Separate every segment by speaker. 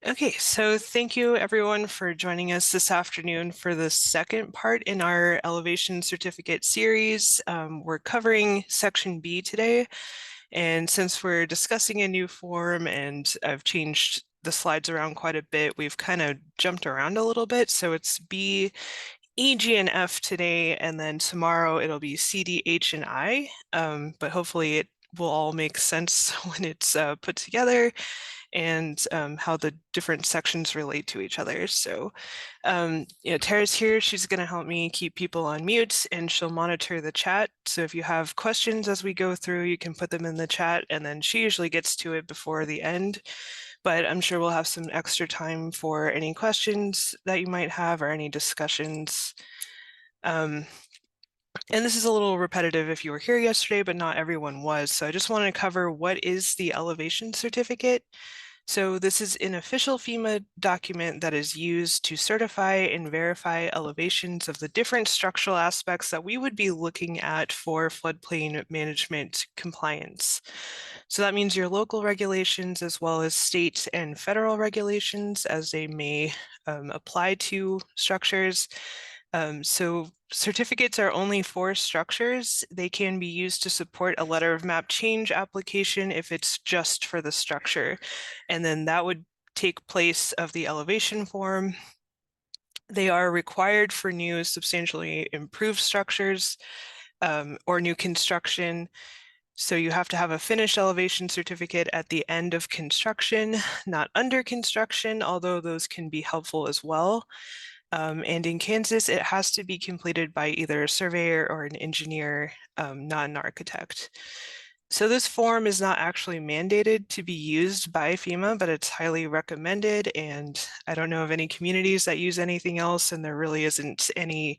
Speaker 1: Okay, so thank you everyone for joining us this afternoon for the second part in our elevation certificate series. We're covering section B today, and since we're discussing a new form and I've changed the slides around quite a bit, we've kind of jumped around a little bit. So it's B, E, G, and F today, and then tomorrow it'll be C, D, H, and I, but hopefully it will all make sense when it's put together and how the different sections relate to each other. So, Tara's here. She's going to help me keep people on mute and she'll monitor the chat. So if you have questions as we go through, you can put them in the chat and then she usually gets to it before the end. But I'm sure we'll have some extra time for any questions that you might have or any discussions. And this is a little repetitive if you were here yesterday, but not everyone was. So I just want to cover what is the elevation certificate. So this is an official FEMA document that is used to certify and verify elevations of the different structural aspects that we would be looking at for floodplain management compliance. So that means your local regulations as well as state and federal regulations as they may apply to structures. So certificates are only for structures. They can be used to support a letter of map change application if it's just for the structure. And then that would take place of the elevation form. They are required for new substantially improved structures or new construction. So you have to have a finished elevation certificate at the end of construction, not under construction, although those can be helpful as well. And in Kansas, it has to be completed by either a surveyor or an engineer, not an architect. So this form is not actually mandated to be used by FEMA, but it's highly recommended. And I don't know of any communities that use anything else, and there really isn't any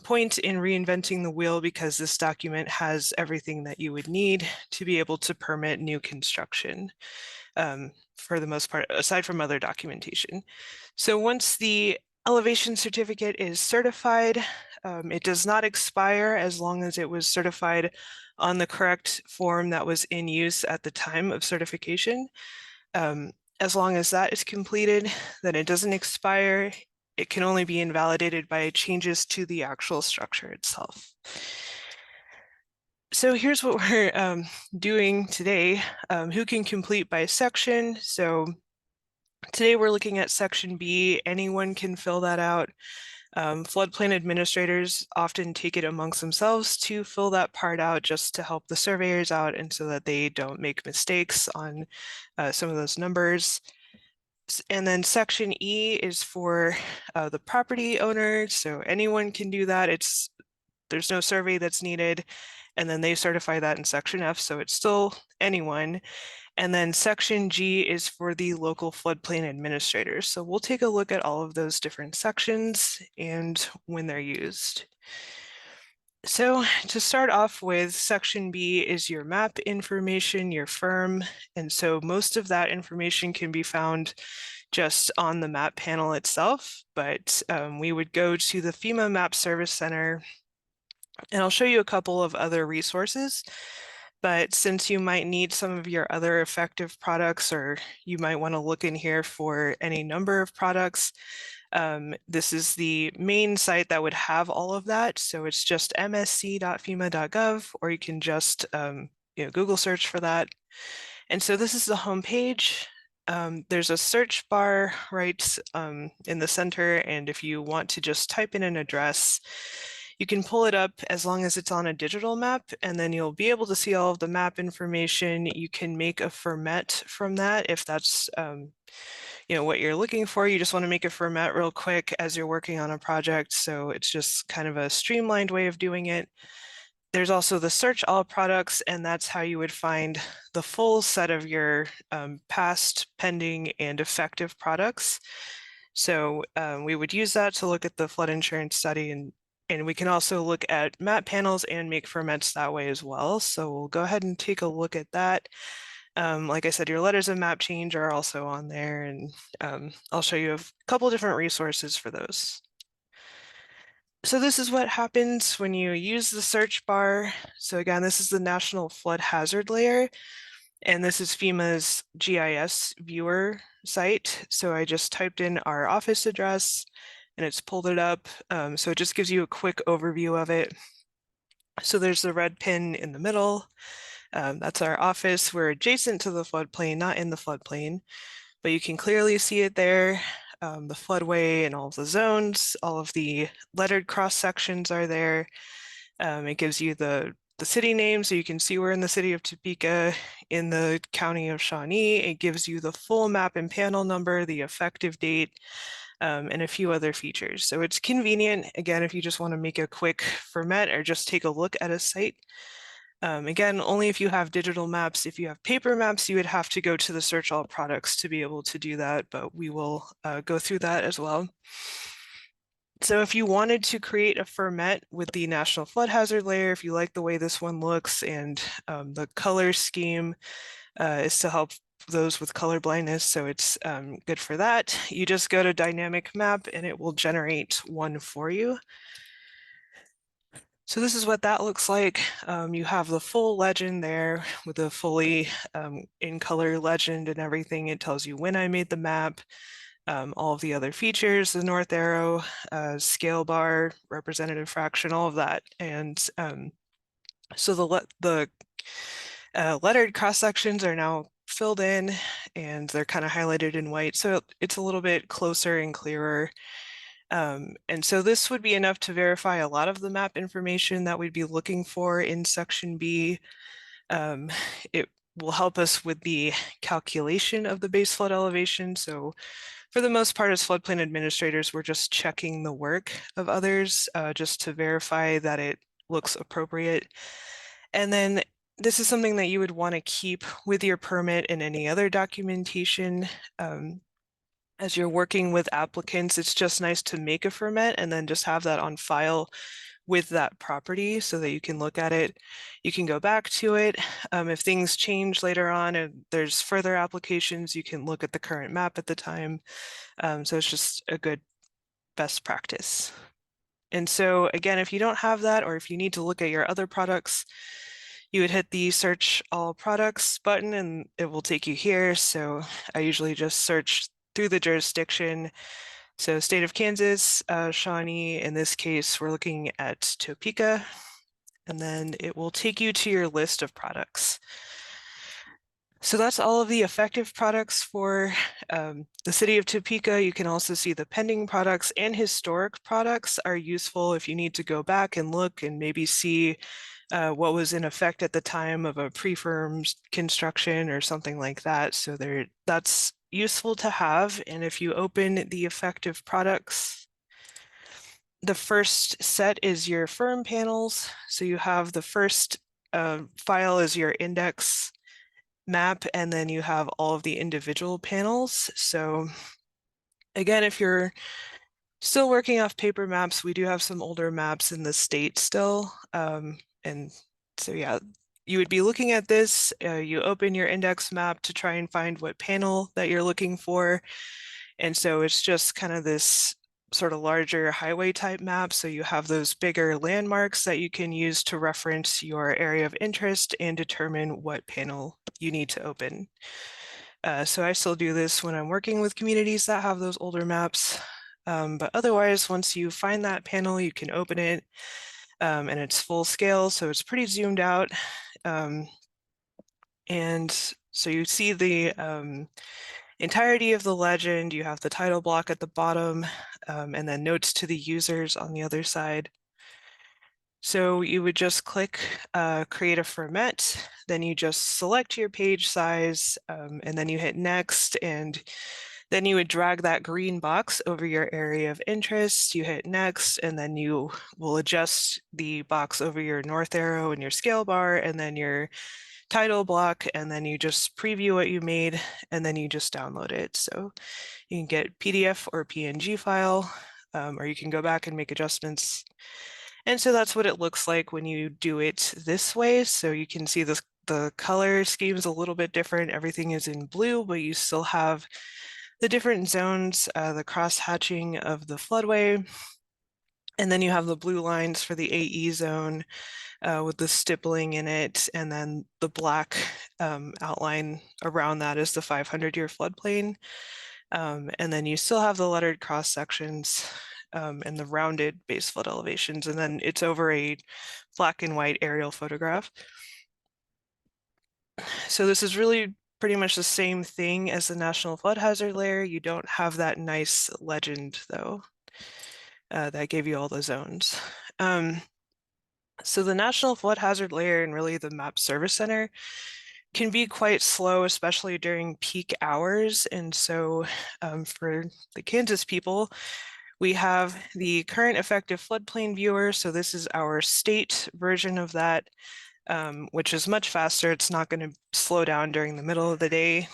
Speaker 1: point in reinventing the wheel because this document has everything that you would need to be able to permit new construction for the most part, aside from other documentation. So once the elevation certificate is certified, it does not expire as long as it was certified on the correct form that was in use at the time of certification. As long as that is completed, then it doesn't expire. It can only be invalidated by changes to the actual structure itself. So here's what we're doing today. Who can complete by section? So today we're looking at section B. Anyone can fill that out. Floodplain administrators often take it amongst themselves to fill that part out just to help the surveyors out and so that they don't make mistakes on some of those numbers. And then section E is for the property owner. So anyone can do that. There's no survey that's needed. And then they certify that in section F. So it's still anyone. And then section G is for the local floodplain administrators. So we'll take a look at all of those different sections and when they're used. So to start off with, section B is your map information, your firm. And so most of that information can be found just on the map panel itself, but we would go to the FEMA Map Service Center, and I'll show you a couple of other resources. But since you might need some of your other effective products, or you might want to look in here for any number of products, this is the main site that would have all of that. So it's just msc.fema.gov, or you can just Google search for that. And so this is the home page. There's a search bar right in the center, and if you want to just type in an address, you can pull it up as long as it's on a digital map, and then you'll be able to see all of the map information. You can make a fermet from that if that's what you're looking for. You just want to make a fermet real quick as you're working on a project, so it's just kind of a streamlined way of doing it. There's also the search all products, and that's how you would find the full set of your past, pending, and effective products. So we would use that to look at the flood insurance study, and we can also look at map panels and make ferments that way as well. So we'll go ahead and take a look at that. Like I said, your letters of map change are also on there, and I'll show you a couple different resources for those. So this is what happens when you use the search bar. So again, this is the National Flood Hazard Layer. And this is FEMA's GIS viewer site. So I just typed in our office address and it's pulled it up. So it just gives you a quick overview of it. So there's the red pin in the middle. That's our office. We're adjacent to the floodplain, not in the floodplain, but you can clearly see it there. The floodway and all of the zones, all of the lettered cross sections are there. It gives you the city name, so you can see we're in the city of Topeka in the county of Shawnee. It gives you the full map and panel number, the effective date, and a few other features. So it's convenient, again, if you just want to make a quick ferment or just take a look at a site. Again, only if you have digital maps. If you have paper maps, you would have to go to the search all products to be able to do that, but we will go through that as well. So if you wanted to create a ferment with the National Flood Hazard Layer, if you like the way this one looks and the color scheme is to help those with color blindness, so it's good for that. You just go to dynamic map and it will generate one for you. So this is what that looks like. You have the full legend there with the fully in color legend and everything. It tells you when I made the map, all of the other features, the north arrow, scale bar, representative fraction, all of that. And so the lettered cross sections are now filled in and they're kind of highlighted in white. So it's a little bit closer and clearer. And so this would be enough to verify a lot of the map information that we'd be looking for in section B. It will help us with the calculation of the base flood elevation. So for the most part, as floodplain administrators, we're just checking the work of others just to verify that it looks appropriate. And then this is something that you would want to keep with your permit and any other documentation. As you're working with applicants, it's just nice to make a ferment and then just have that on file with that property so that you can look at it. You can go back to it. If things change later on and there's further applications, you can look at the current map at the time. So it's just a good best practice. And so again, if you don't have that, or if you need to look at your other products, you would hit the search all products button and it will take you here. So I usually just search through the jurisdiction. So state of Kansas, Shawnee, in this case, we're looking at Topeka, and then it will take you to your list of products. So that's all of the effective products for the city of Topeka. You can also see the pending products and historic products are useful if you need to go back and look and maybe see what was in effect at the time of a pre-firm construction or something like that. So that's useful to have. And if you open the effective products, the first set is your firm panels. So you have the first file is your index map, and then you have all of the individual panels. So again, if you're still working off paper maps, we do have some older maps in the state still. And so yeah, you would be looking at this, you open your index map to try and find what panel that you're looking for. And so it's just kind of this sort of larger highway type map. So you have those bigger landmarks that you can use to reference your area of interest and determine what panel you need to open. So I still do this when I'm working with communities that have those older maps. But otherwise, once you find that panel, you can open it and it's full scale. So it's pretty zoomed out. And so you see the entirety of the legend. You have the title block at the bottom and then notes to the users on the other side. So you would just click create a ferment, then you just select your page size and then you hit next, and then you would drag that green box over your area of interest. You hit next, and then you will adjust the box over your north arrow and your scale bar and then your title block, and then you just preview what you made and then you just download it. So you can get PDF or PNG file, or you can go back and make adjustments. And so that's what it looks like when you do it this way. So you can see the color scheme is a little bit different. Everything is in blue, but you still have the different zones, the cross hatching of the floodway. And then you have the blue lines for the AE zone with the stippling in it, and then the black outline around that is the 500-year floodplain. And then you still have the lettered cross sections and the rounded base flood elevations, and then it's over a black and white aerial photograph. So this is really pretty much the same thing as the National Flood Hazard Layer. You don't have that nice legend though that gave you all the zones. So the National Flood Hazard Layer and really the Map Service Center can be quite slow, especially during peak hours. And so for the Kansas people, we have the current effective floodplain viewer. So this is our state version of that, which is much faster. It's not going to slow down during the middle of the day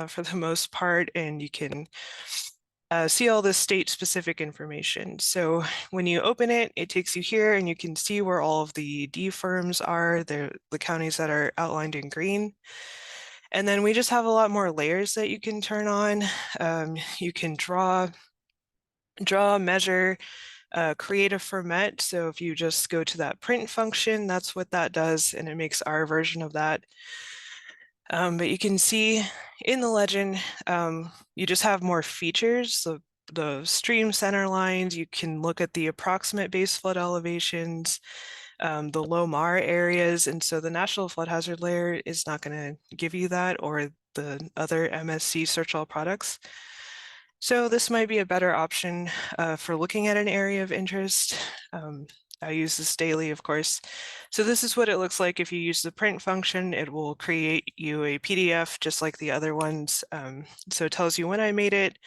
Speaker 1: for the most part, and you can see all this state-specific information. So when you open it, it takes you here, and you can see where all of the D firms are, the counties that are outlined in green. And then we just have a lot more layers that you can turn on. You can draw, measure, create a ferment. So if you just go to that print function, that's what that does, and it makes our version of that. But you can see in the legend, you just have more features. So the stream center lines, you can look at the approximate base flood elevations, the low MAR areas. And so the National Flood Hazard Layer is not going to give you that, or the other MSC search all products. So this might be a better option for looking at an area of interest. I use this daily, of course. So this is what it looks like if you use the print function. It will create you a PDF just like the other ones. So it tells you when I made it.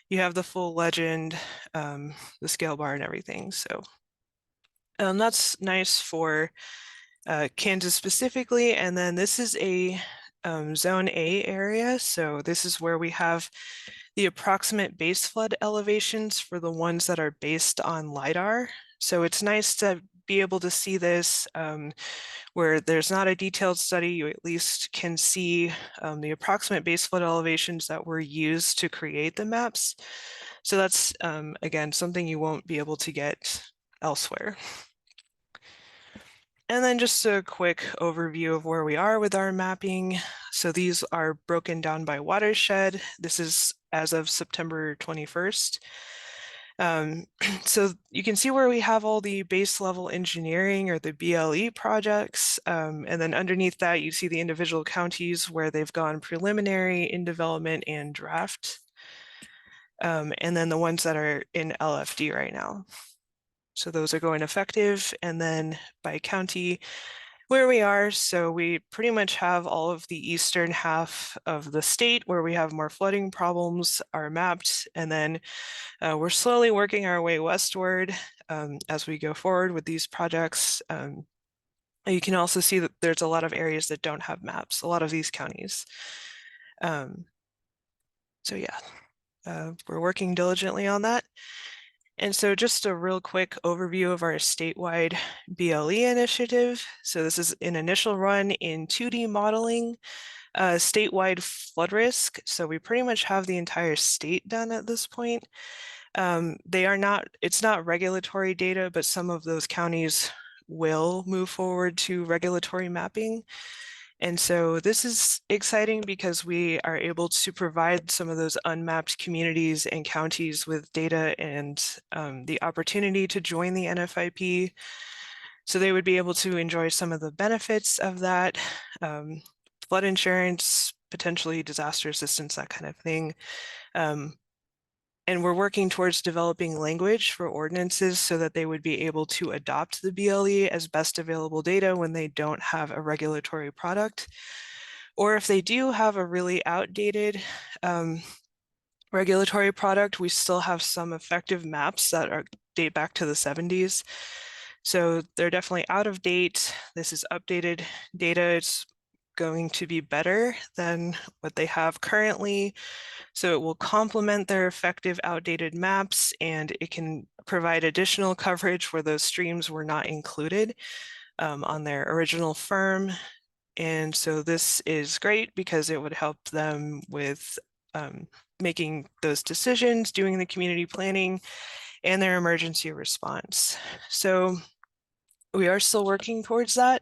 Speaker 1: You have the full legend, the scale bar and everything. So that's nice for Kansas specifically. And then this is a Zone A area. So this is where we have the approximate base flood elevations for the ones that are based on LiDAR. So it's nice to be able to see this where there's not a detailed study, you at least can see the approximate base flood elevations that were used to create the maps. So that's, again, something you won't be able to get elsewhere. And then just a quick overview of where we are with our mapping. So these are broken down by watershed. This is as of September 21st. So you can see where we have all the base level engineering or the BLE projects. And then underneath that, you see the individual counties where they've gone preliminary, in development, and draft. And then the ones that are in LFD right now. So those are going effective, and then by county, where we are. So we pretty much have all of the eastern half of the state where we have more flooding problems are mapped, and then we're slowly working our way westward as we go forward with these projects. You can also see that there's a lot of areas that don't have maps, a lot of these counties. So yeah, we're working diligently on that. And so just a real quick overview of our statewide BLE initiative. So this is an initial run in 2D modeling, statewide flood risk. So we pretty much have the entire state done at this point. It's not regulatory data, but some of those counties will move forward to regulatory mapping. And so this is exciting because we are able to provide some of those unmapped communities and counties with data and the opportunity to join the NFIP. So they would be able to enjoy some of the benefits of that, flood insurance, potentially disaster assistance, that kind of thing. And we're working towards developing language for ordinances so that they would be able to adopt the BLE as best available data when they don't have a regulatory product. Or if they do have a really outdated regulatory product, we still have some effective maps that date back to the 70s. So they're definitely out of date. This is updated data. It's going to be better than what they have currently. So it will complement their effective outdated maps, and it can provide additional coverage where those streams were not included on their original firm. And so this is great because it would help them with making those decisions, doing the community planning, and their emergency response. So we are still working towards that.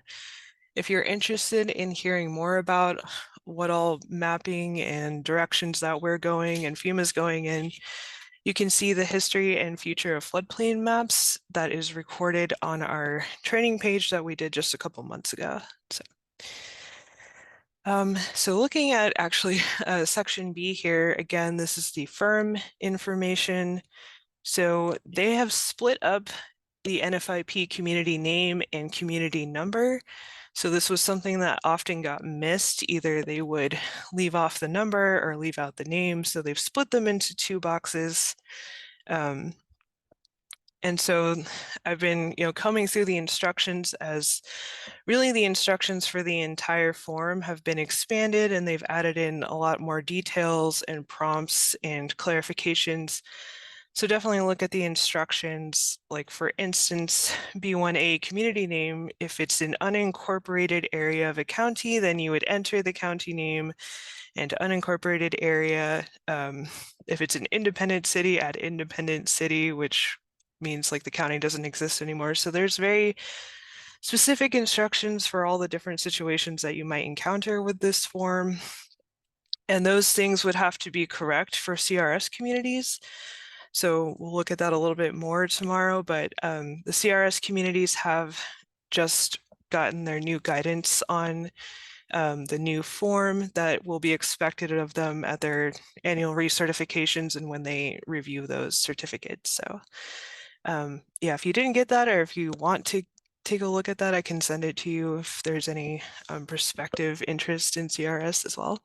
Speaker 1: If you're interested in hearing more about what all mapping and directions that we're going and FEMA's going in, you can see the history and future of floodplain maps that is recorded on our training page that we did just a couple months ago. So looking at actually section B here, again, this is the firm information. So they have split up the NFIP community name and community number. So this was something that often got missed. Either they would leave off the number or leave out the name. So they've split them into two boxes. And so I've been, coming through the instructions as really the instructions for the entire form have been expanded, and they've added in a lot more details and prompts and clarifications. So definitely look at the instructions, like for instance, B1A community name, if it's an unincorporated area of a county, then you would enter the county name, and unincorporated area, if it's an independent city, add independent city, which means like the county doesn't exist anymore. So there's very specific instructions for all the different situations that you might encounter with this form. And those things would have to be correct for CRS communities. So we'll look at that a little bit more tomorrow, but the CRS communities have just gotten their new guidance on the new form that will be expected of them at their annual recertifications and when they review those certificates. So yeah, if you didn't get that, or if you want to take a look at that, I can send it to you if there's any prospective interest in CRS as well.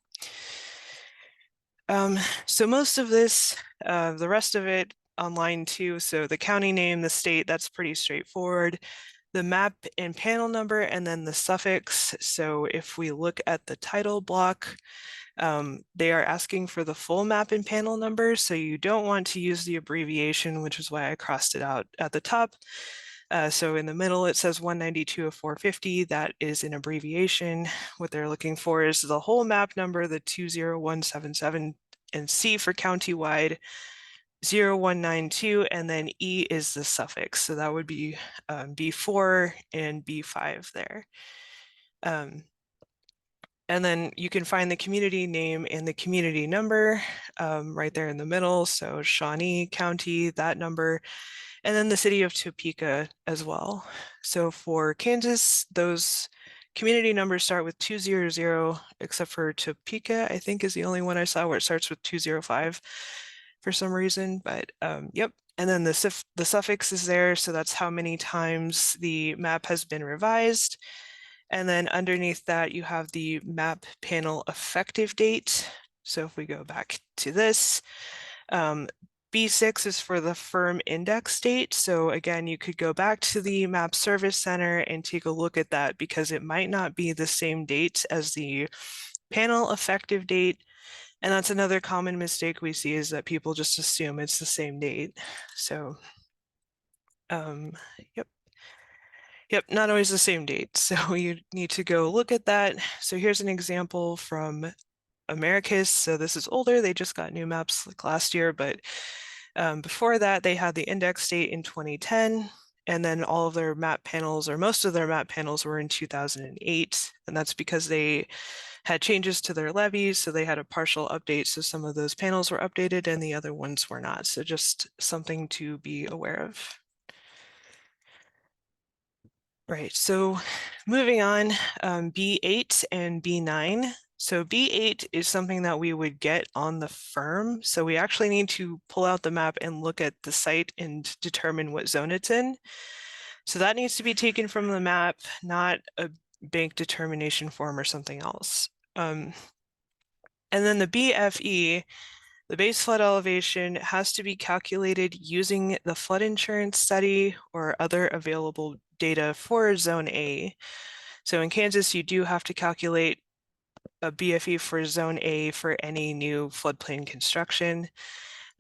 Speaker 1: So most of this, the rest of it on line 2, so the county name, the state, that's pretty straightforward. The map and panel number, and then the suffix. So if we look at the title block, they are asking for the full map and panel number, so you don't want to use the abbreviation, which is why I crossed it out at the top. So in the middle, it says 192 of 450. That is an abbreviation. What they're looking for is the whole map number, the 20177, and C for countywide, 0192, and then E is the suffix. So that would be B4 and B5 there. And then you can find the community name and the community number right there in the middle. So Shawnee County, that number, and then the city of Topeka as well. So for Kansas, those community numbers start with 200, except for Topeka, I think is the only one I saw where it starts with 205 for some reason, but yep. And then the suffix is there, so that's how many times the map has been revised. And then underneath that, you have the map panel effective date. So if we go back to this, B6 is for the firm index date. So again, you could go back to the Map Service Center and take a look at that because it might not be the same date as the panel effective date. And that's another common mistake we see, is that people just assume it's the same date. So, yep. Yep, not always the same date. So you need to go look at that. So here's an example from Americus. So this is older. They just got new maps like last year, but before that, they had the index date in 2010. And then all of their map panels, or most of their map panels, were in 2008. And that's because they had changes to their levies. So they had a partial update. So some of those panels were updated and the other ones were not. So just something to be aware of. Right, so moving on, B8 and B9. So B8 is something that we would get on the firm. So we actually need to pull out the map and look at the site and determine what zone it's in. So that needs to be taken from the map, not a bank determination form or something else. And then the BFE, the base flood elevation, has to be calculated using the flood insurance study or other available data for Zone A. So in Kansas, you do have to calculate a BFE for Zone A for any new floodplain construction.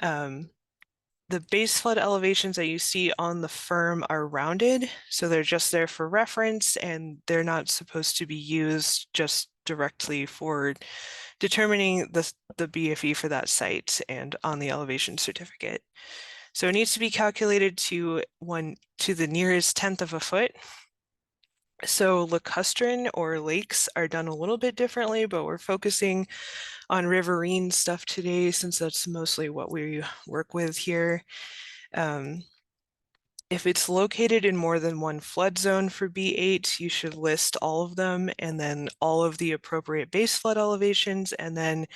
Speaker 1: The base flood elevations that you see on the firm are rounded, so they're just there for reference, and they're not supposed to be used just directly for determining the BFE for that site and on the elevation certificate. So it needs to be calculated to the nearest tenth of a foot. So lacustrine or lakes are done a little bit differently, but we're focusing on riverine stuff today since that's mostly what we work with here. If it's located in more than one flood zone for B8, you should list all of them and then all of the appropriate base flood elevations, and then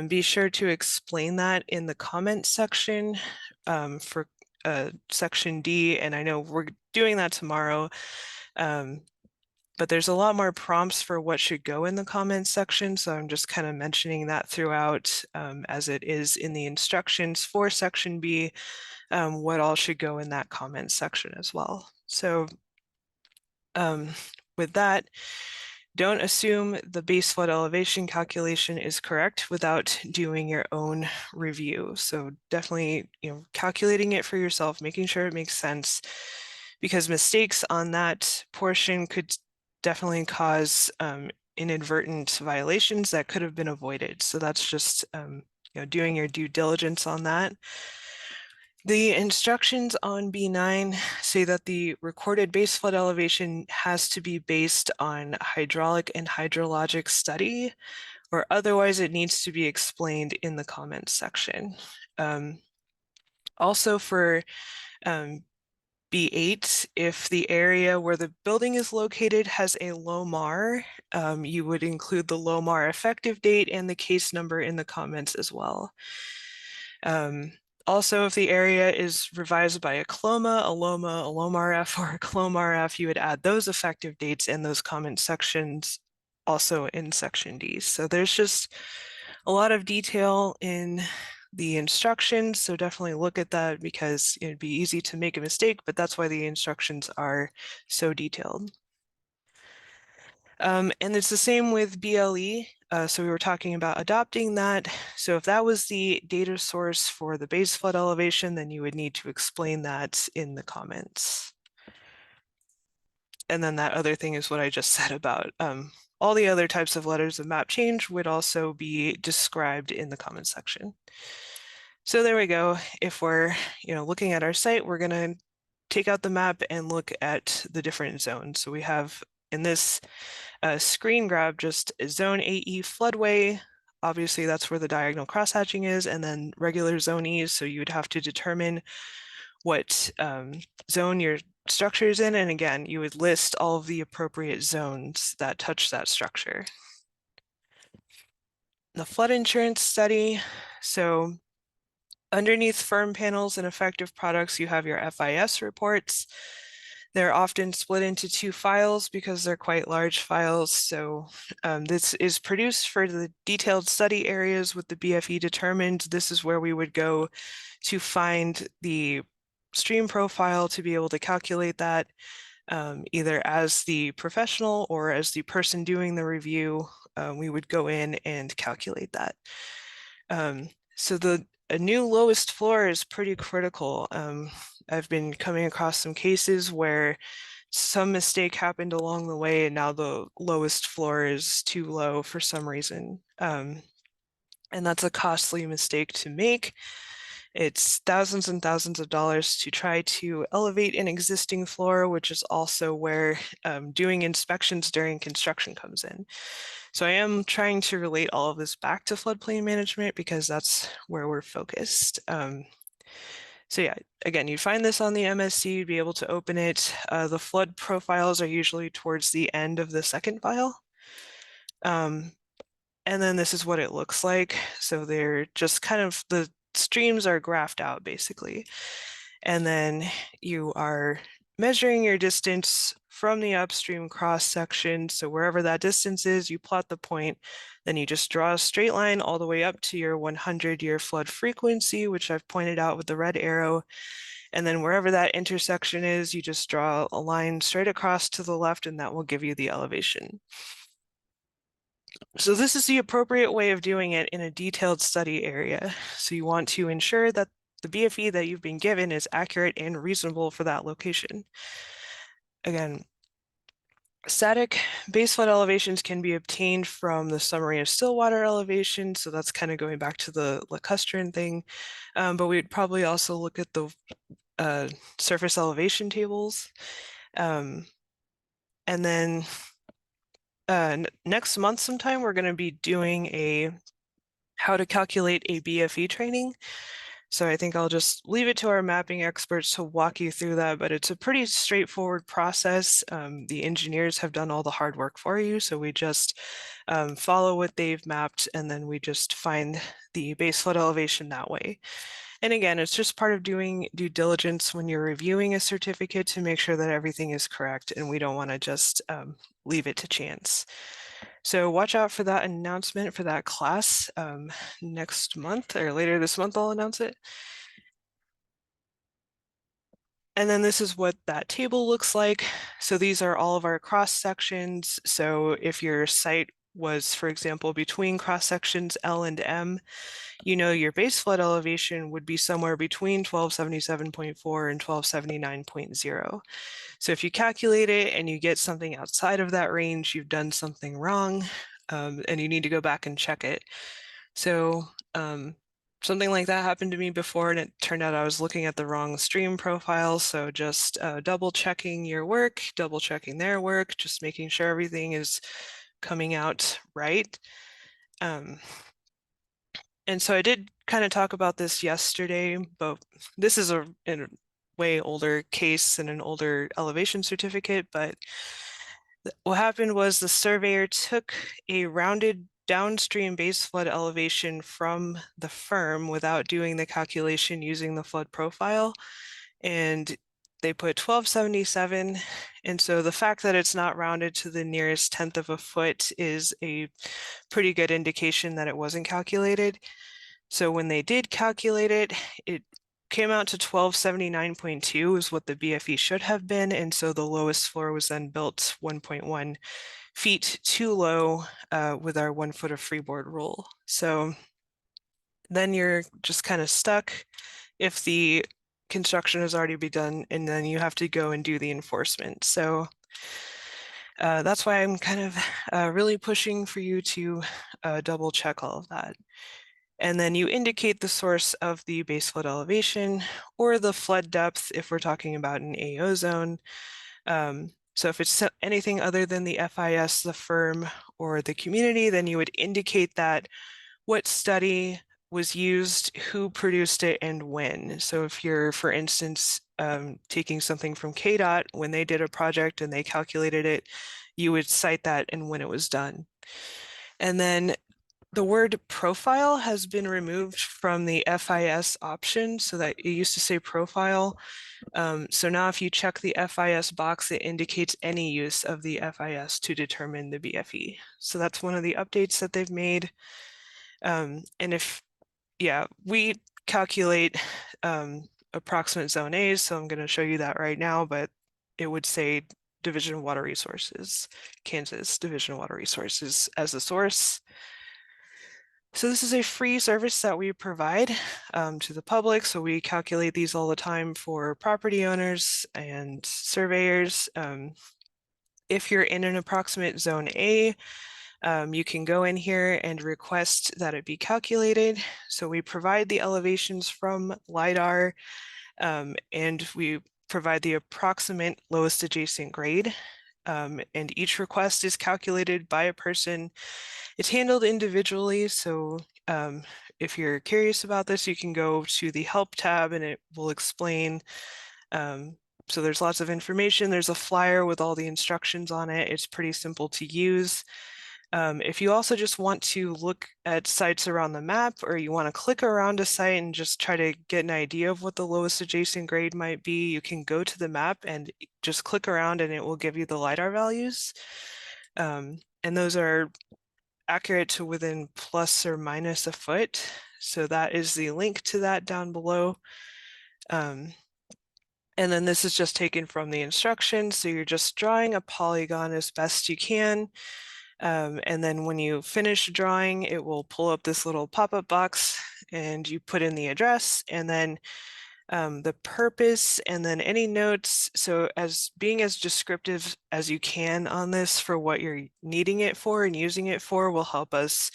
Speaker 1: be sure to explain that in the comments section for section D. And I know we're doing that tomorrow, but there's a lot more prompts for what should go in the comments section. So I'm just kind of mentioning that throughout as it is in the instructions for section B. What all should go in that comment section as well. So with that, don't assume the base flood elevation calculation is correct without doing your own review. So definitely, calculating it for yourself, making sure it makes sense, because mistakes on that portion could definitely cause inadvertent violations that could have been avoided. So that's just doing your due diligence on that. The instructions on B9 say that the recorded base flood elevation has to be based on hydraulic and hydrologic study, or otherwise it needs to be explained in the comments section. Also for B8, if the area where the building is located has a LOMAR, you would include the LOMAR effective date and the case number in the comments as well. Also, if the area is revised by a CLOMA, a LOMA, a LOMARF, or a CLOMARF, you would add those effective dates in those comment sections also in section D. So there's just a lot of detail in the instructions, so definitely look at that because it'd be easy to make a mistake, but that's why the instructions are so detailed. And it's the same with BLE. So we were talking about adopting that. So if that was the data source for the base flood elevation, then you would need to explain that in the comments. And then that other thing is what I just said about all the other types of letters of map change would also be described in the comments section. So there we go. If we're looking at our site, we're going to take out the map and look at the different zones. So we have in this screen grab just zone AE floodway. Obviously that's where the diagonal crosshatching is, and then regular zone E's. So you would have to determine what zone your structure is in. And again, you would list all of the appropriate zones that touch that structure. The flood insurance study. So underneath firm panels and effective products, you have your FIS reports. They're often split into two files because they're quite large files. So this is produced for the detailed study areas with the BFE determined. This is where we would go to find the stream profile to be able to calculate that either as the professional or as the person doing the review. We would go in and calculate that. So a new lowest floor is pretty critical. I've been coming across some cases where some mistake happened along the way and now the lowest floor is too low for some reason. And that's a costly mistake to make. It's thousands and thousands of dollars to try to elevate an existing floor, which is also where doing inspections during construction comes in. So I am trying to relate all of this back to floodplain management because that's where we're focused. So yeah, again, you'd find this on the MSC, you'd be able to open it. The flood profiles are usually towards the end of the second file. And then this is what it looks like. So they're just kind of, the streams are graphed out basically. And then you are measuring your distance from the upstream cross section. So wherever that distance is, you plot the point, then you just draw a straight line all the way up to your 100-year flood frequency, which I've pointed out with the red arrow. And then wherever that intersection is, you just draw a line straight across to the left, and that will give you the elevation. So this is the appropriate way of doing it in a detailed study area. So you want to ensure that the BFE that you've been given is accurate and reasonable for that location. Again, Static base flood elevations can be obtained from the summary of still water elevation, so that's kind of going back to the lacustrine thing. But we'd probably also look at the surface elevation tables. And then next month sometime, we're going to be doing a how to calculate a BFE training. So I think I'll just leave it to our mapping experts to walk you through that, but it's a pretty straightforward process. The engineers have done all the hard work for you, so we just follow what they've mapped, and then we just find the base flood elevation that way. And again, it's just part of doing due diligence when you're reviewing a certificate to make sure that everything is correct, and we don't want to just leave it to chance. So watch out for that announcement for that class next month, or later this month I'll announce it. And then this is what that table looks like. So these are all of our cross sections. So if your site was, for example, between cross sections L and M, you know your base flood elevation would be somewhere between 1277.4 and 1279.0. So if you calculate it and you get something outside of that range, you've done something wrong, and you need to go back and check it. So something like that happened to me before, and it turned out I was looking at the wrong stream profile. So just double checking your work, double checking their work, just making sure everything is coming out right. And so I did kind of talk about this yesterday, but this is a way older case and an older elevation certificate. But what happened was the surveyor took a rounded downstream base flood elevation from the firm without doing the calculation using the flood profile. And they put 1277. And so the fact that it's not rounded to the nearest tenth of a foot is a pretty good indication that it wasn't calculated. So when they did calculate it, it came out to 1279.2 is what the BFE should have been. And so the lowest floor was then built 1.1 feet too low with our 1 foot of freeboard rule. So then you're just kind of stuck if the construction has already been done, and then you have to go and do the enforcement. So that's why I'm kind of really pushing for you to double check all of that. And then you indicate the source of the base flood elevation or the flood depth if we're talking about an AO zone. So if it's anything other than the FIS, the firm, or the community, then you would indicate that what study was used, who produced it, and when. So if you're, for instance, taking something from KDOT, when they did a project and they calculated it, you would cite that and when it was done. And then the word profile has been removed from the FIS option so that it used to say profile. So now if you check the FIS box, it indicates any use of the FIS to determine the BFE. So that's one of the updates that they've made. And we calculate approximate zone A's, so I'm going to show you that right now, but it would say Division of Water Resources, Kansas Division of Water Resources as the source. So this is a free service that we provide to the public. So we calculate these all the time for property owners and surveyors. If you're in an approximate zone A, you can go in here and request that it be calculated. So we provide the elevations from LiDAR and we provide the approximate lowest adjacent grade. And each request is calculated by a person. It's handled individually, so if you're curious about this, you can go to the help tab and it will explain. So there's lots of information. There's a flyer with all the instructions on it. It's pretty simple to use. If you also just want to look at sites around the map, or you want to click around a site and just try to get an idea of what the lowest adjacent grade might be, you can go to the map and just click around and it will give you the LiDAR values. And those are accurate to within plus or minus a foot. So that is the link to that down below. And then this is just taken from the instructions. So you're just drawing a polygon as best you can. And then when you finish drawing, it will pull up this little pop-up box and you put in the address, and then the purpose, and then any notes. So as being as descriptive as you can on this for what you're needing it for and using it for will help us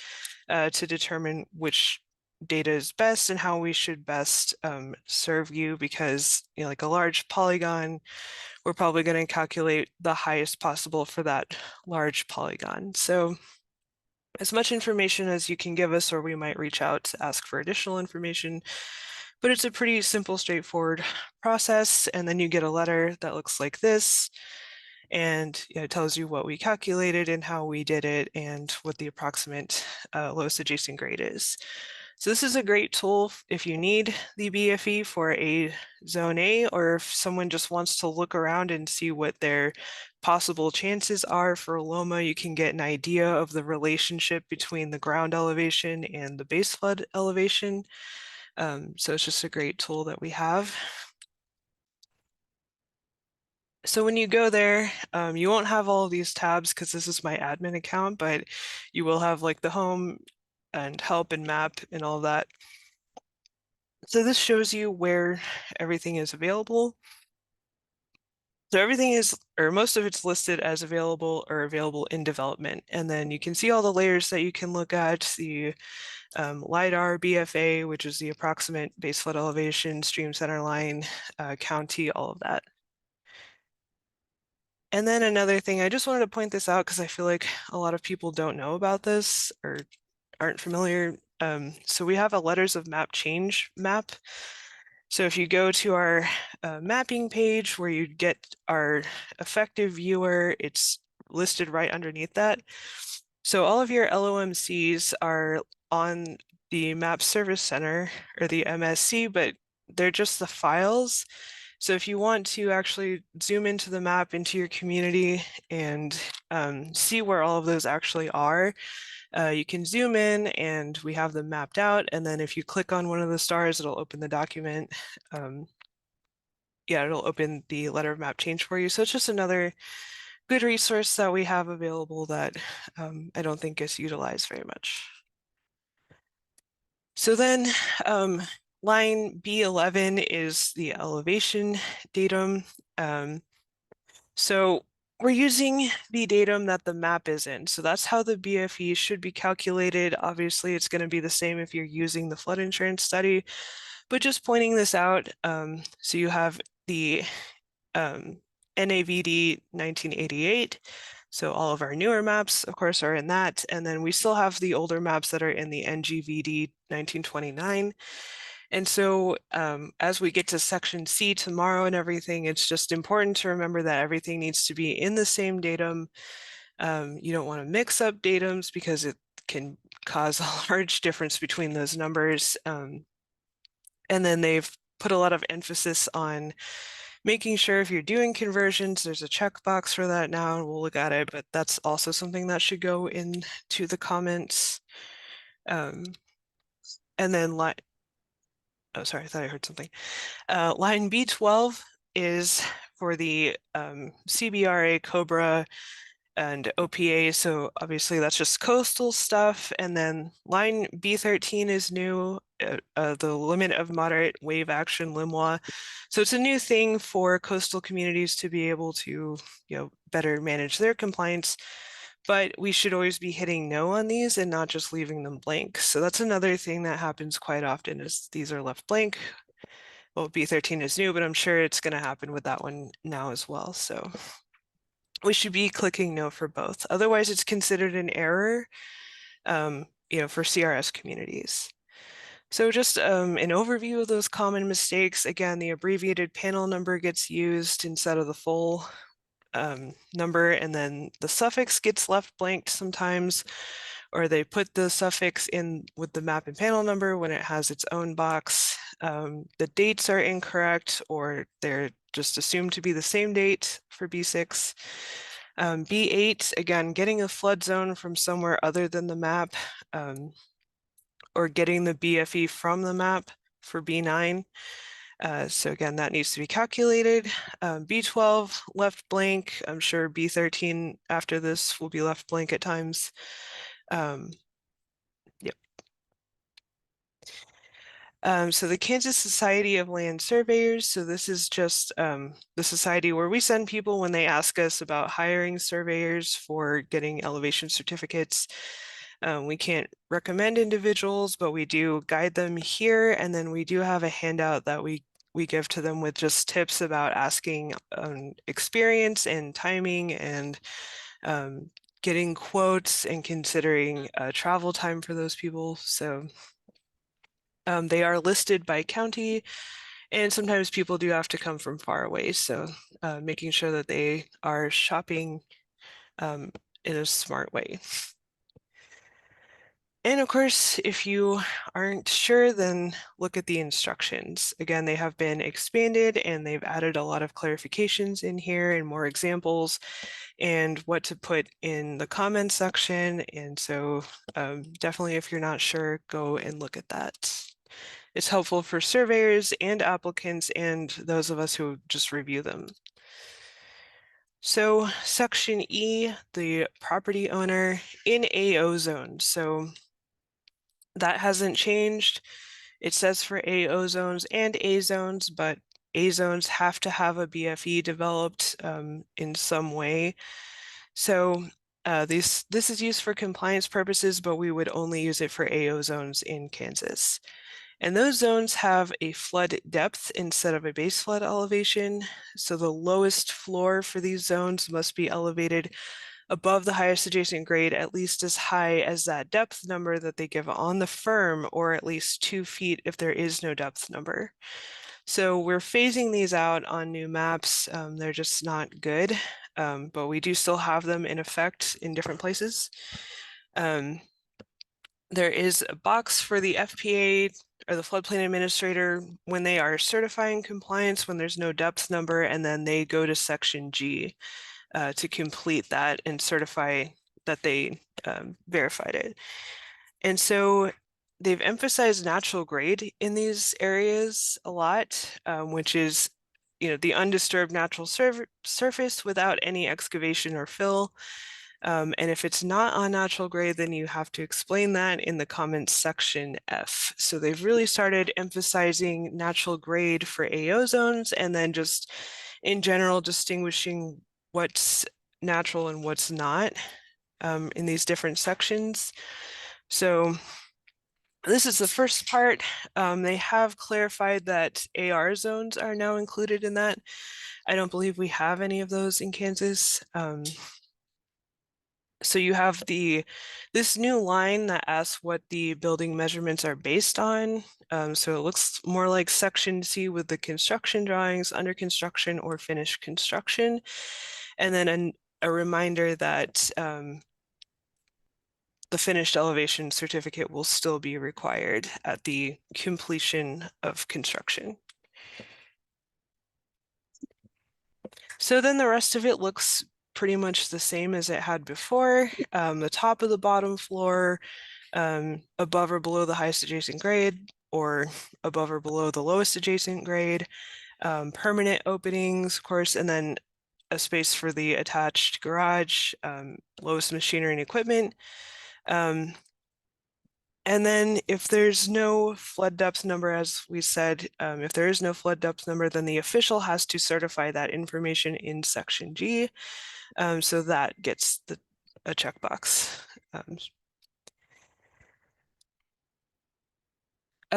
Speaker 1: to determine which data is best and how we should best serve you, because like a large polygon, we're probably going to calculate the highest possible for that large polygon. So as much information as you can give us, or we might reach out to ask for additional information. But it's a pretty simple, straightforward process. And then you get a letter that looks like this. And it tells you what we calculated and how we did it and what the approximate lowest adjacent grade is. So this is a great tool if you need the BFE for a zone A, or if someone just wants to look around and see what their possible chances are for Loma. You can get an idea of the relationship between the ground elevation and the base flood elevation. So it's just a great tool that we have. So when you go there, you won't have all of these tabs because this is my admin account, but you will have like the home and help and map and all that. So this shows you where everything is available. So everything is, or most of it's listed as available or available in development. And then you can see all the layers that you can look at, the LIDAR, BFA, which is the approximate base flood elevation, stream center line, county, all of that. And then another thing, I just wanted to point this out because I feel like a lot of people don't know about this or aren't familiar. So we have a letters of map change map. So if you go to our mapping page where you get our effective viewer, it's listed right underneath that. So all of your LOMCs are on the Map Service Center or the MSC, but they're just the files. So if you want to actually zoom into the map into your community and see where all of those actually are, you can zoom in and we have them mapped out. And then if you click on one of the stars, it'll open the document. Yeah, it'll open the letter of map change for you. So it's just another good resource that we have available that I don't think is utilized very much. So then line B11 is the elevation datum. So we're using the datum that the map is in. So that's how the BFE should be calculated. Obviously, it's going to be the same if you're using the flood insurance study, but just pointing this out. So you have the NAVD 1988. So all of our newer maps, of course, are in that. And then we still have the older maps that are in the NGVD 1929. And so as we get to section C tomorrow and everything, it's just important to remember that everything needs to be in the same datum. You don't want to mix up datums because it can cause a large difference between those numbers. And then they've put a lot of emphasis on making sure if you're doing conversions, there's a checkbox for that now, and we'll look at it, but that's also something that should go into the comments. And then oh, sorry, I thought I heard something. Line B12 is for the CBRA, COBRA, and OPA. So obviously that's just coastal stuff. And then line B13 is new, the limit of moderate wave action, LIMWA. So it's a new thing for coastal communities to be able to, better manage their compliance. But we should always be hitting no on these and not just leaving them blank. So that's another thing that happens quite often is these are left blank. Well, B13 is new, but I'm sure it's going to happen with that one now as well. So we should be clicking no for both. Otherwise, it's considered an error, for CRS communities. So just an overview of those common mistakes. Again, the abbreviated panel number gets used instead of the full number, and then the suffix gets left blank sometimes, or they put the suffix in with the map and panel number when it has its own box. The dates are incorrect, or they're just assumed to be the same date for B6. B8, again, getting a flood zone from somewhere other than the map, or getting the BFE from the map for B9. So again, that needs to be calculated. B12 left blank. I'm sure B13 after this will be left blank at times. Yep. So the Kansas Society of Land Surveyors, so this is just the society where we send people when they ask us about hiring surveyors for getting elevation certificates. We can't recommend individuals, but we do guide them here, and then we do have a handout that we give to them with just tips about asking experience and timing and getting quotes and considering travel time for those people. So they are listed by county, and sometimes people do have to come from far away. So making sure that they are shopping in a smart way. And of course, if you aren't sure, then look at the instructions. Again, they have been expanded and they've added a lot of clarifications in here and more examples and what to put in the comments section. And so definitely, if you're not sure, go and look at that. It's helpful for surveyors and applicants and those of us who just review them. So section E, the property owner in AO zones. So that hasn't changed. It says for AO zones and A zones, but A zones have to have a BFE developed in some way. So this is used for compliance purposes, but we would only use it for AO zones in Kansas. And those zones have a flood depth instead of a base flood elevation. So the lowest floor for these zones must be elevated above the highest adjacent grade, at least as high as that depth number that they give on the firm, or at least 2 feet if there is no depth number. So we're phasing these out on new maps. They're just not good, but we do still have them in effect in different places. There is a box for the FPA or the floodplain administrator when they are certifying compliance when there's no depth number, and then they go to section G to complete that and certify that they verified it. And so they've emphasized natural grade in these areas a lot, which is the undisturbed natural surface without any excavation or fill. And if it's not on natural grade, then you have to explain that in the comments section F. So they've really started emphasizing natural grade for AO zones and then just in general distinguishing what's natural and what's not in these different sections. So this is the first part. They have clarified that AR zones are now included in that. I don't believe we have any of those in Kansas. So you have this new line that asks what the building measurements are based on. So it looks more like section C with the construction drawings, under construction or finished construction. And then a reminder that the finished elevation certificate will still be required at the completion of construction. So then the rest of it looks pretty much the same as it had before. The top of the bottom floor, above or below the highest adjacent grade, or above or below the lowest adjacent grade, permanent openings, of course, and then a space for the attached garage, lowest machinery and equipment. And then if there's no flood depth number, as we said, if there is no flood depth number, then the official has to certify that information in section G. So that gets a checkbox.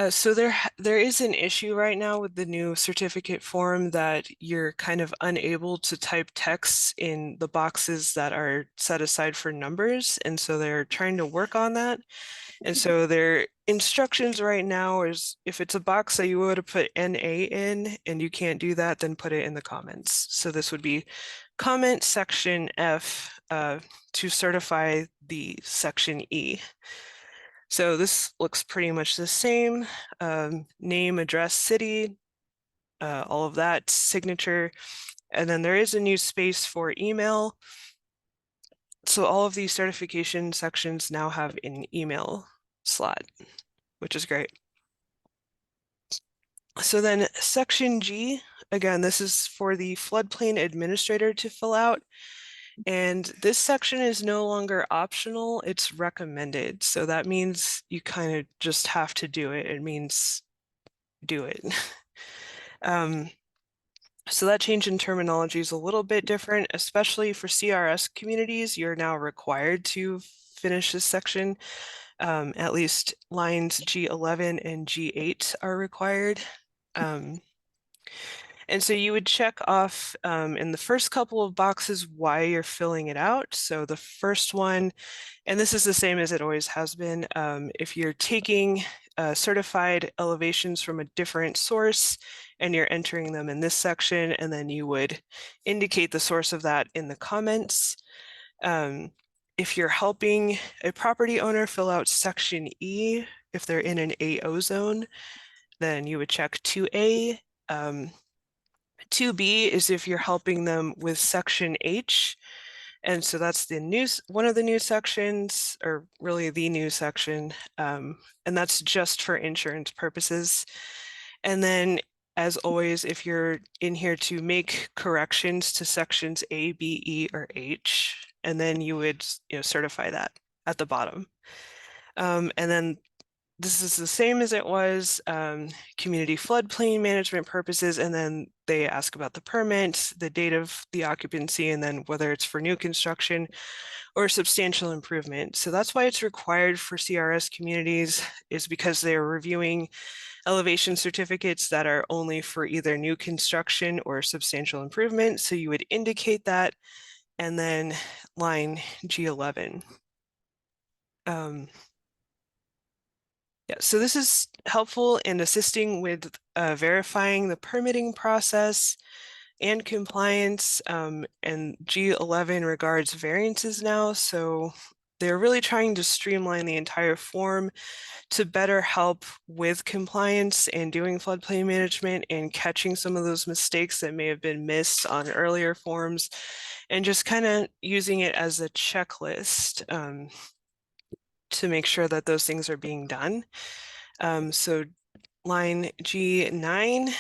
Speaker 1: So there is an issue right now with the new certificate form that you're kind of unable to type text in the boxes that are set aside for numbers. And so they're trying to work on that. And so their instructions right now is if it's a box that you would have put NA in and you can't do that, then put it in the comments. So this would be comment section F to certify the section E. So this looks pretty much the same. Name, address, city, all of that, signature. And then there is a new space for email. So all of these certification sections now have an email slot, which is great. So then section G, again, this is for the floodplain administrator to fill out. And this section is no longer optional, it's recommended. So that means you kind of just have to do it. It means do it. So that change in terminology is a little bit different, especially for CRS communities. You're now required to finish this section. At least lines G11 and G8 are required. And so you would check off in the first couple of boxes why you're filling it out. So the first one, and this is the same as it always has been, if you're taking certified elevations from a different source and you're entering them in this section, and then you would indicate the source of that in the comments. If you're helping a property owner fill out section E, if they're in an AO zone, then you would check 2A. 2B is if you're helping them with section H. And so that's the one of the new sections, or really the new section. And that's just for insurance purposes. And then, as always, if you're in here to make corrections to sections A, B, E, or H, and then you would certify that at the bottom. And then this is the same as it was, community floodplain management purposes, and then they ask about the permit, the date of the occupancy, and then whether it's for new construction or substantial improvement. So that's why it's required for CRS communities, is because they're reviewing elevation certificates that are only for either new construction or substantial improvement. So you would indicate that, and then line G11. Yeah, so this is helpful in assisting with verifying the permitting process and compliance, and G11 regards variances now. So they're really trying to streamline the entire form to better help with compliance and doing floodplain management and catching some of those mistakes that may have been missed on earlier forms, and just kind of using it as a checklist to make sure that those things are being done. So line G9,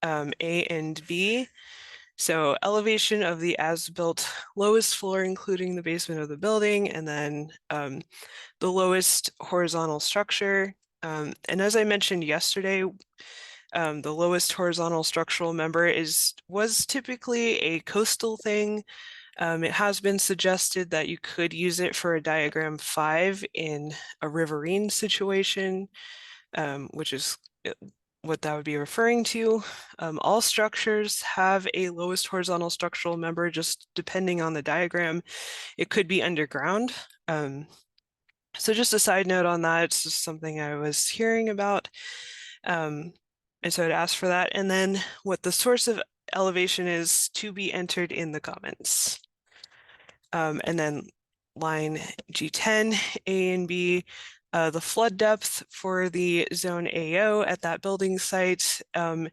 Speaker 1: A and B. So elevation of the as-built lowest floor, including the basement of the building, and then the lowest horizontal structure. And as I mentioned yesterday, the lowest horizontal structural member was typically a coastal thing. It has been suggested that you could use it for a diagram 5 in a riverine situation, which is what that would be referring to. All structures have a lowest horizontal structural member, just depending on the diagram. It could be underground. So just a side note on that, it's just something I was hearing about. And so I'd ask for that. And then what the source of elevation is to be entered in the comments. And then line G10, A and B, the flood depth for the zone AO at that building site. And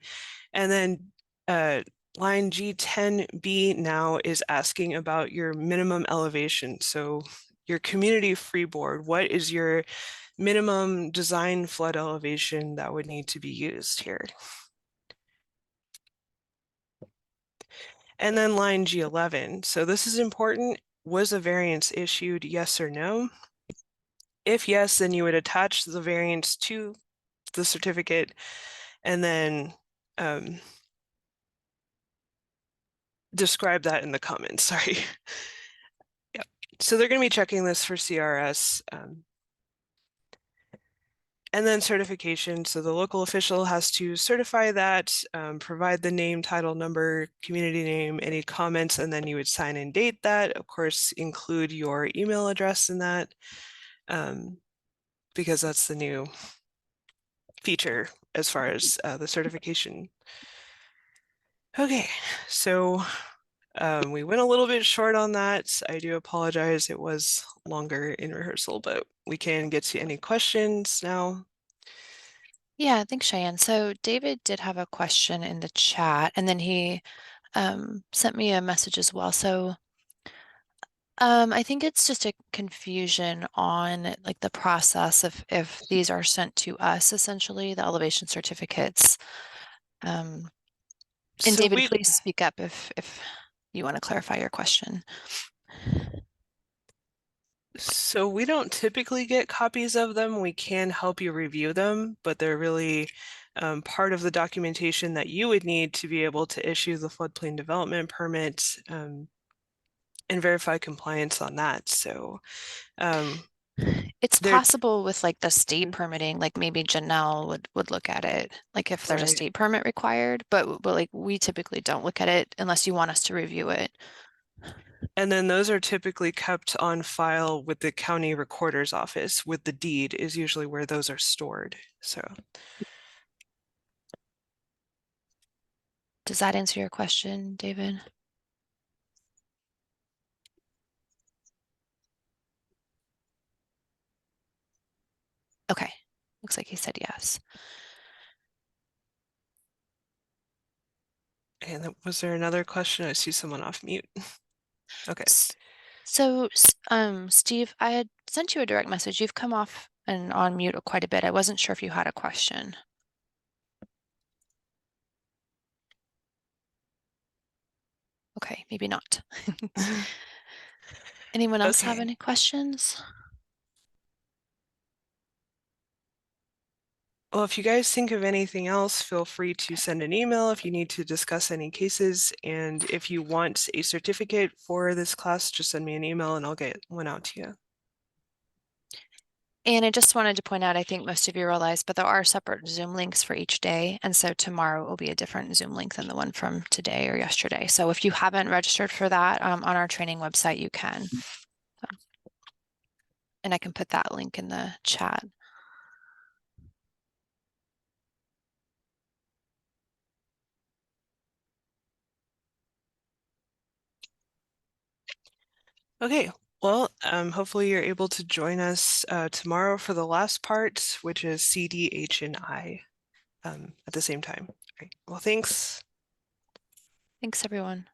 Speaker 1: then line G10B now is asking about your minimum elevation. So your community freeboard, what is your minimum design flood elevation that would need to be used here? And then line G11. So this is important. Was a variance issued, yes or no? If yes, then you would attach the variance to the certificate, and then describe that in the comments, sorry. Yep. So they're going to be checking this for CRS. And then certification. So the local official has to certify that, provide the name, title, number, community name, any comments, and then you would sign and date that. Of course, include your email address in that, because that's the new feature as far as the certification. Okay, so we went a little bit short on that. I do apologize. It was longer in rehearsal, but we can get to any questions now.
Speaker 2: Yeah, thanks, Cheyenne. So David did have a question in the chat, and then he sent me a message as well. So I think it's just a confusion on like the process of if these are sent to us, essentially, the elevation certificates. And
Speaker 1: So
Speaker 2: David, please speak up if you want to clarify your question.
Speaker 1: So we don't typically get copies of them. We can help you review them, but they're really part of the documentation that you would need to be able to issue the floodplain development permit and verify compliance on that. So
Speaker 2: It's
Speaker 1: they're
Speaker 2: possible with like the state permitting, like maybe Janelle would look at it, like if there's a
Speaker 1: right.
Speaker 2: state permit required, but like we typically don't look at it unless you want us to review it.
Speaker 1: And then those are typically kept on file with the county recorder's office with the deed is usually where those are stored. So
Speaker 2: Does that answer your question, David? Okay, looks like he said yes.
Speaker 1: and was there another question? I see someone off mute. Okay.
Speaker 2: So, Steve, I had sent you a direct message. You've come off and on mute quite a bit. I wasn't sure if you had a question. Okay, maybe not. Anyone else have
Speaker 1: Okay.
Speaker 2: any questions?
Speaker 1: Well, if you guys think of anything else, feel free to send an email if you need to discuss any cases. And if you want a certificate for this class, just send me an email and I'll get one out to you.
Speaker 2: And I just wanted to point out, I think most of you realize, but there are separate Zoom links for each day. And so tomorrow will be a different Zoom link than the one from today or yesterday. So if you haven't registered for that on our training website, you can. And I can put that link in the chat.
Speaker 1: Okay, well, hopefully you're able to join us tomorrow for the last part, which is C, D, H, and I at the same time. All right. Well, thanks.
Speaker 2: Thanks, everyone.